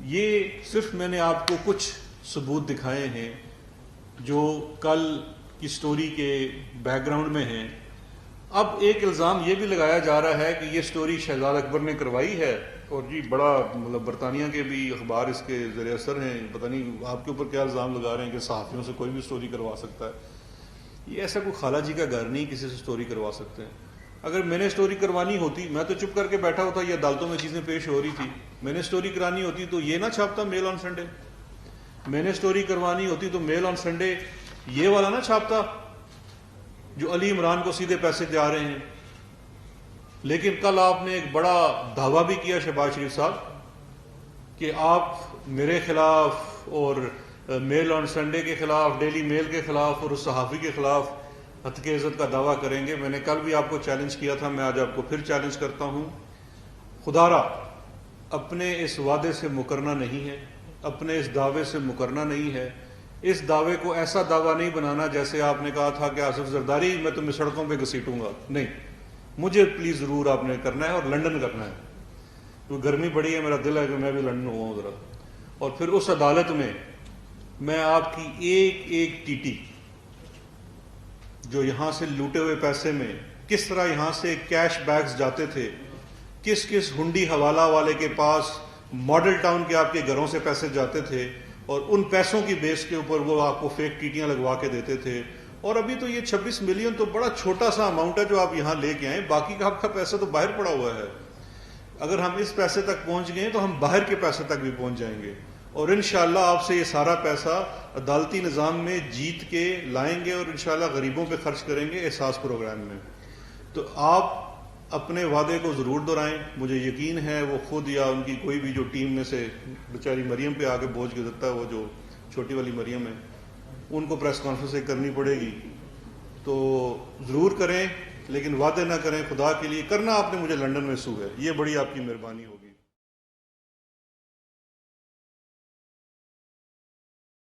یہ صرف میں نے آپ کو کچھ ثبوت دکھائے ہیں جو کل کی سٹوری کے بیک گراؤنڈ میں ہیں. اب ایک الزام یہ بھی لگایا جا رہا ہے کہ یہ سٹوری شہزاد اکبر نے کروائی ہے، اور جی بڑا مطلب برطانیہ کے بھی اخبار اس کے زیر اثر ہیں. پتہ نہیں آپ کے اوپر کیا الزام لگا رہے ہیں کہ صحافیوں سے کوئی بھی سٹوری کروا سکتا ہے. یہ ایسا کوئی خالہ جی کا گھر نہیں کسی سے سٹوری کروا سکتے ہیں. اگر میں نے سٹوری کروانی ہوتی میں تو چپ کر کے بیٹھا ہوتا، یہ عدالتوں میں چیزیں پیش ہو رہی تھی. میں نے سٹوری کرانی ہوتی تو یہ نہ چھاپتا میل آن سنڈے. میں نے سٹوری کروانی ہوتی تو میل آن سنڈے یہ والا نہ چھاپتا جو علی عمران کو سیدھے پیسے جا رہے ہیں. لیکن کل آپ نے ایک بڑا دعویٰ بھی کیا شہباز شریف صاحب کہ آپ میرے خلاف اور میل آن سنڈے کے خلاف، ڈیلی میل کے خلاف اور اس صحافی کے خلاف ہتک عزت کا دعویٰ کریں گے. میں نے کل بھی آپ کو چیلنج کیا تھا، میں آج آپ کو پھر چیلنج کرتا ہوں. خدا را اپنے اس وعدے سے مکرنا نہیں ہے، اپنے اس دعوے سے مکرنا نہیں ہے. اس دعوے کو ایسا دعویٰ نہیں بنانا جیسے آپ نے کہا تھا کہ آصف زرداری میں تمہیں سڑکوں پہ گھسیٹوں گا. نہیں، مجھے پلیز ضرور آپ نے کرنا ہے، اور لندن کرنا ہے. کیونکہ گرمی بڑی ہے، میرا دل ہے کہ میں بھی لندن ہوا ہوں ذرا. اور پھر اس عدالت میں آپ کی ایک ایک ٹی جو یہاں سے لوٹے ہوئے پیسے میں کس طرح یہاں سے کیش بیگز جاتے تھے، کس کس ہنڈی حوالہ والے کے پاس ماڈل ٹاؤن کے آپ کے گھروں سے پیسے جاتے تھے، اور ان پیسوں کی بیس کے اوپر وہ آپ کو فیک ٹیٹیاں لگوا کے دیتے تھے. اور ابھی تو یہ 26 ملین تو بڑا چھوٹا سا اماؤنٹ ہے جو آپ یہاں لے کے آئیں، باقی کا آپ کا پیسہ تو باہر پڑا ہوا ہے. اگر ہم اس پیسے تک پہنچ گئے تو ہم باہر کے پیسے تک بھی پہنچ جائیں گے، اور انشاءاللہ آپ سے یہ سارا پیسہ عدالتی نظام میں جیت کے لائیں گے، اور انشاءاللہ غریبوں پہ خرچ کریں گے احساس پروگرام میں. تو آپ اپنے وعدے کو ضرور دہرائیں. مجھے یقین ہے وہ خود یا ان کی کوئی بھی جو ٹیم میں سے بیچاری مریم پہ آگے بوجھ گزرتا ہے، وہ جو چھوٹی والی مریم ہے، ان کو پریس کانفرنس کرنی پڑے گی. تو ضرور کریں، لیکن وعدے نہ کریں. خدا کے لیے کرنا آپ نے مجھے لندن میں سو ہے، یہ بڑی آپ کی مہربانی ہوگی.